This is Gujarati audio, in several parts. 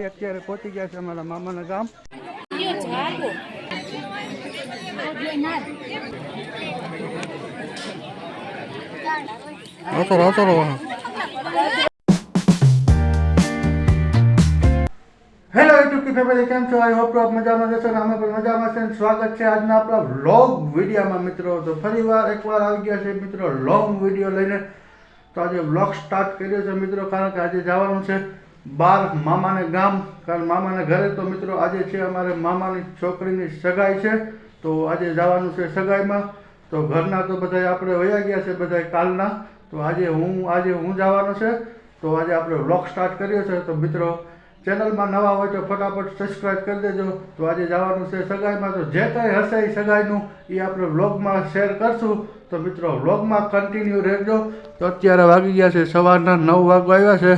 અત્યારે પહોંચી ગયા છે અમારા મામાના ગામ. હેલો યુટ્યુબ की ફેમિલી, કેમ છો? આઈ હોપ આપ મજામાં જશો ને અમે પણ મજામાં છે. સ્વાગત છે આજના આપણા વ્લોગ વિડીયોમાં મિત્રો. તો ફરીવાર એકવાર આવી ગયા છે મિત્રો લોંગ વિડીયો લઈને. તો આજે વ્લોગ સ્ટાર્ટ કર્યો છે મિત્રો, કારણ કે આજે જવાનું છે બહાર મામાને ગામ, કારણ મામાના ઘરે. તો મિત્રો આજે છે અમારે મામાની છોકરીની સગાઈ છે, તો આજે જવાનું છે સગાઈમાં. તો ઘરના તો બધા આપણે વયા ગયા છે બધા કાલના, તો આજે હું જવાનું છે. તો આજે આપણે વ્લોગ સ્ટાર્ટ કર્યો છે. તો મિત્રો ચેનલમાં નવા હોય તો ફટાફટ સબસ્ક્રાઈબ કરી દેજો. તો આજે જવાનું છે સગાઈમાં, તો જે કંઈ હશે એ સગાઈનું એ આપણે વ્લોગમાં શેર કરશું. તો મિત્રો વ્લોગમાં કન્ટિન્યુ રહેજો. તો અત્યારે વાગી ગયા છે સવારના 9 વાગવા આવ્યા છે,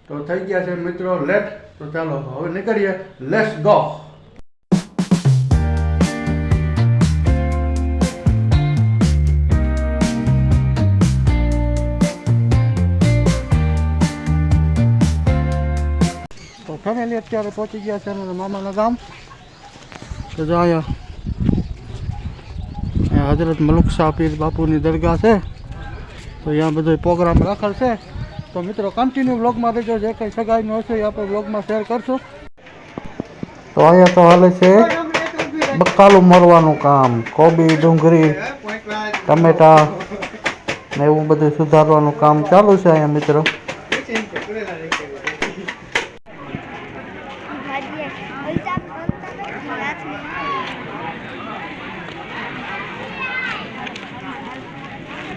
તો થઈ ગયા છે મિત્રો લેટ. તો ચાલો હવે નીકળીએ, લેટ્સ ગો. તો ફેમિલી અત્યારે પહોંચી ગયા છે અમારા મામાના ગામ. તો જો અહીંયા હજરત મલુક શાહ પીર બાપુની દરગાહ છે, તો અહીંયા બધો પ્રોગ્રામ રાખેલ છે. તો મિત્રો કન્ટિન્યુ વ્લોગમાં રહેજો, જે કંઈ સગાઈનું હશે એ આપણે વ્લોગમાં શેર કરશું. તો અહીંયા તો હાલે છે બકાલું મરવાનું કામ, કોબી, ડુંગળી, ટમેટા ને એવું બધું સુધારવાનું કામ ચાલુ છે અહીંયા મિત્રો.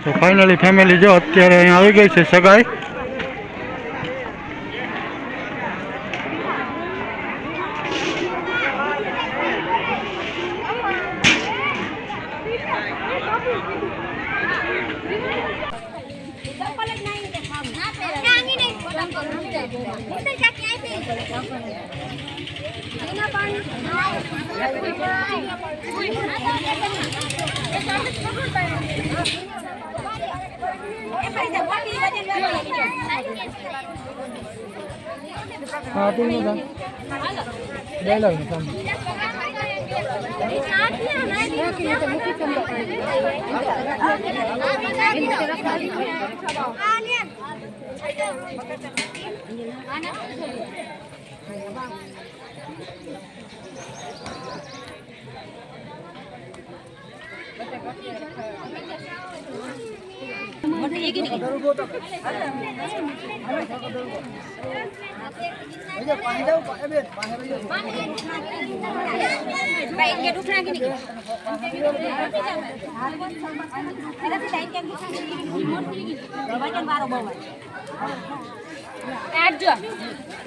તો ફાઇનલી ફેમિલી જો અત્યારે અહીંયા આવી ગઈ છે સગાઈ. हाँ ठीक है ले लो कम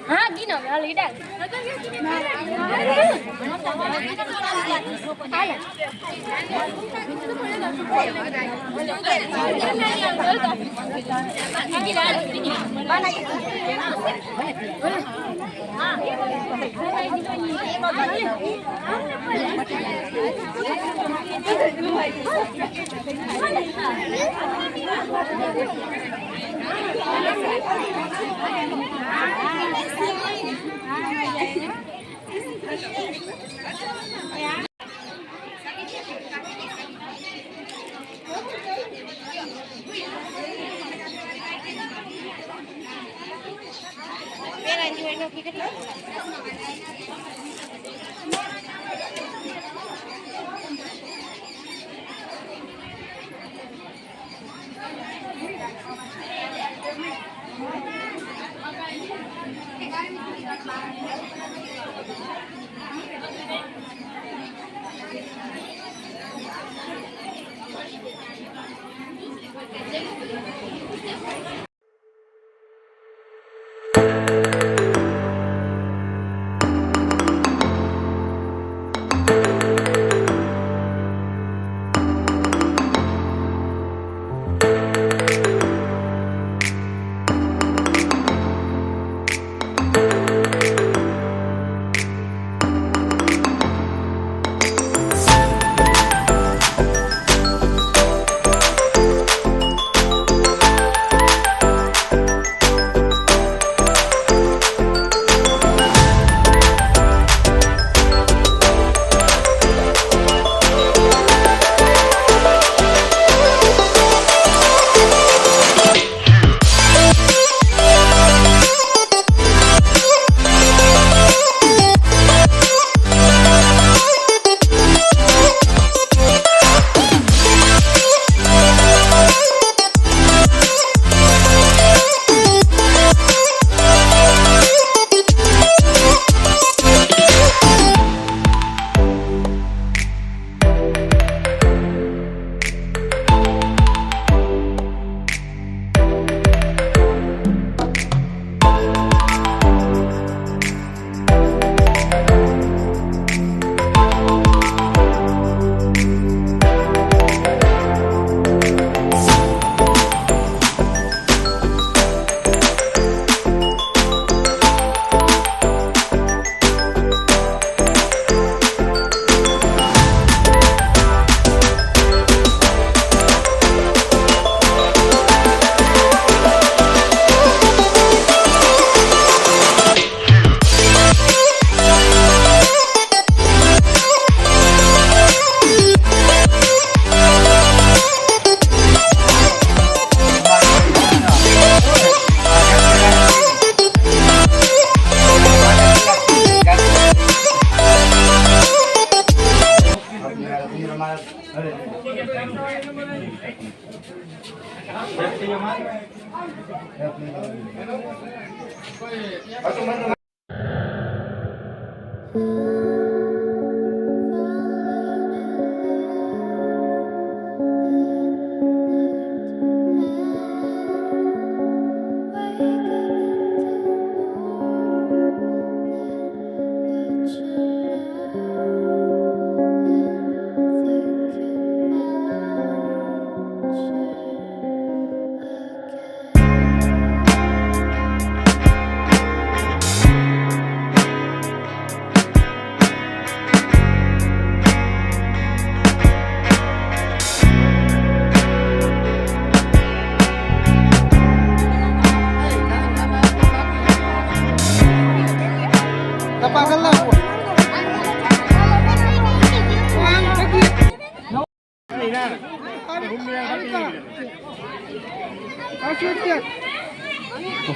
हाँ गिनो लीडर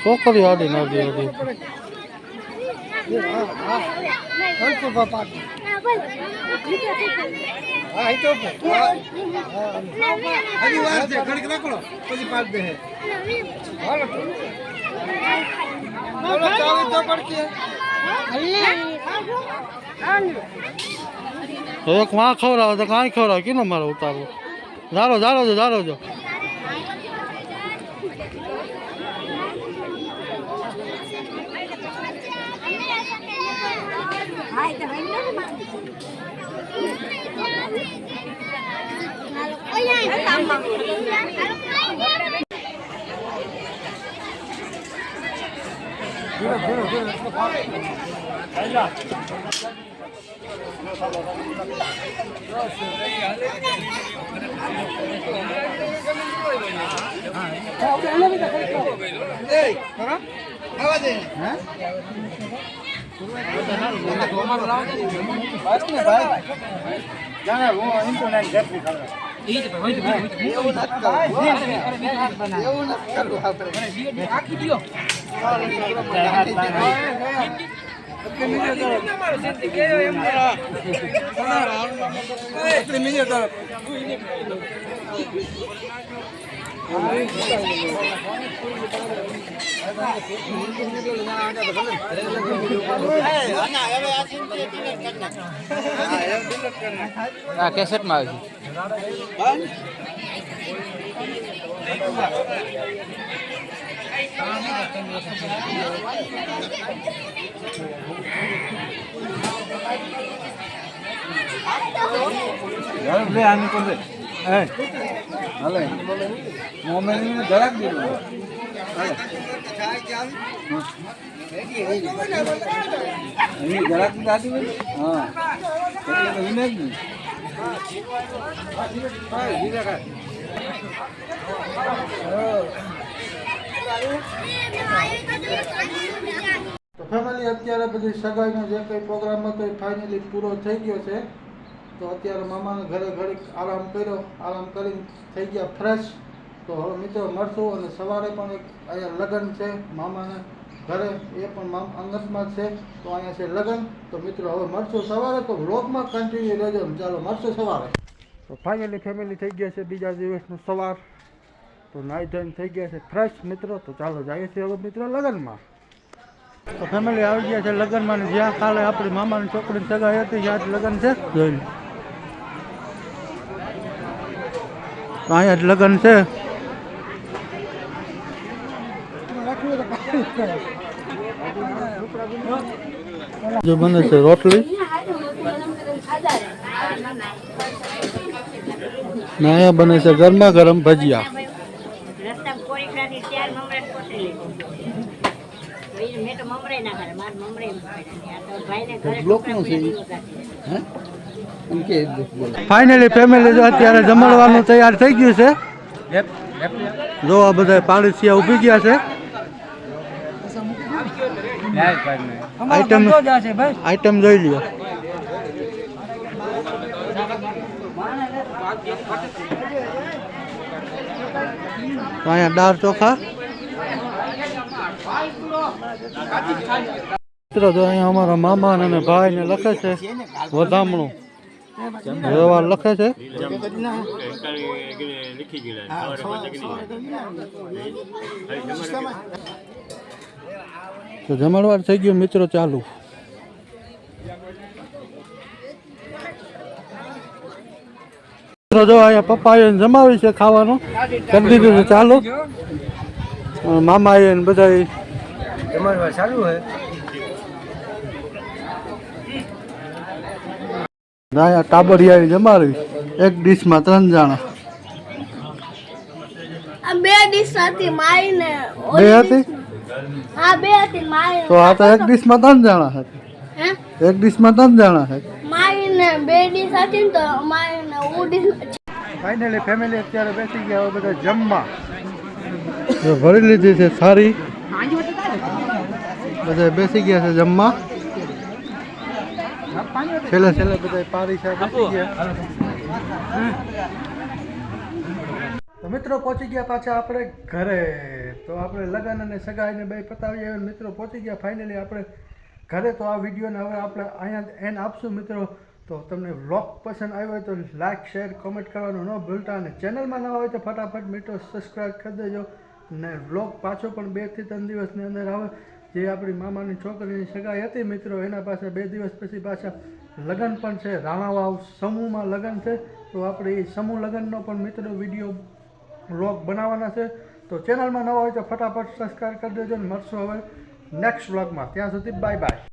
છોકરી આડી નાડી આડી એક માં ખવડાવો તો કાંઈ ખવડાવો કેનો મારો ઉતારો ધારો ધારો જો ધારો જો કેસેટ માં જરાક તો ફેમિલી અત્યારે બધી સગાઈનો જે કંઈ પ્રોગ્રામ હતો એ ફાઇનલી પૂરો થઈ ગયો છે. તો અત્યારે મામાના ઘરે ઘડીક આરામ કર્યો, આરામ કરીને થઈ ગયા ફ્રેશ. તો હવે મિત્રો મળશું અને સવારે પણ એક અહીંયા લગ્ન છે મામાના ઘરે, એ પણ અંગતમાં છે. તો અહીંયા છે લગ્ન. તો મિત્રો હવે મળશું સવારે, તો વ્લોગમાં કન્ટિન્યુ રહેજો. ચાલો મળશું સવારે. તો ફાઇનલી ફેમિલી થઈ ગયા છે બીજા દિવસનું સવાર. તો નાઈ ધોઈને થઈ ગયા છે ફ્રેશ મિત્રો. તો ચાલો જઈએ છીએ હવે મિત્રો લગ્નમાં. તો ફેમિલી આવી ગયા છે લગ્નમાં, ને જ્યાં કાલે આપણી મામાની છોકરીની સગાઈ હતી ત્યાં જ લગ્ન છે. જોઈને તો અહીંયા જ લગ્ન છે. જો બને છે રોટલી, ને અહીંયા બને છે ગરમા ગરમ ભજીયા. ફાઇનલી ફેમિલી જો અત્યારે જમણવાનું તૈયાર થઈ ગયું છે. જો આ બધા પાડોશિયા ઉભી ગયા છે. આઈટમ જોઈ લ્યો. અહીંયા દાળ ચોખા. મિત્રો તો અહીંયા અમારા મામા અને ભાઈ ને લખે છે વધામણું. વ્યવહાર લખે છે. તો જમણવાર થઈ ગયો મિત્રો ચાલુ. મિત્રો જો અહીંયા પપ્પા આવીને જમાવી છે, ખાવાનું કરી દીધું છે ચાલુ. મામા આવીને બધા જમણવાર ચાલુ હે. અહીંયા ટાબરિયાની જમાવી એક ડીશમાં 3 જણા. બે ડીશ હતી માઈ ને 2 હતી. હા 2 હતી માઈ તો આ તો એક ડીશમાં 3 જણા હતા. હે એક ડીશમાં 3 જણા હતા. માઈ ને 2 ડીશ હતી ને તો માઈ ને ઉડી. ફાઇનલી ફેમિલી અત્યારે બેસી ગયા હવે બધા જમવા. ભરી લીધી છે થાળી, બધા બેસી ગયા છે જમવા. છેલ્લે બધા પારી સાહેબ બેસી ગયા. તો મિત્રો પહોંચી ગયા પાછા આપણે ઘરે. તો આપણે લગ્ન અને સગાઈને બે પતાવી આવ્યા. મિત્રો પહોંચી ગયા ફાઇનલી આપણે ઘરે. તો આ વિડીયોને હવે આપણે અહીંયા એન્ડ આપશું મિત્રો. તો તમને વ્લોગ પસંદ આવ્યો હોય તો લાઇક શેર કોમેન્ટ કરવાનું ન ભૂલતા. અને ચેનલમાં ન હોય તો ફટાફટ મિત્રો સબસ્ક્રાઈબ કરી દેજો. ને વ્લોગ પાછો પણ 2 થી 3 દિવસની અંદર આવે. જે આપણી મામાની છોકરીની સગાઈ હતી મિત્રો, એના પાસે 2 દિવસ પછી પાછા લગ્ન પણ છે. રાણાવાવ સમૂહમાં લગ્ન છે. તો આપણે એ સમૂહ લગ્નનો પણ મિત્રો વિડીયો વ્લોગ બનાવવાના છે. તો ચેનલમાં ન હોય તો ફટાફટ સબસ્ક્રાઈબ કરી દેજો. ને મળશું હવે નેક્સ્ટ વ્લોગમાં. ત્યાં સુધી બાય બાય.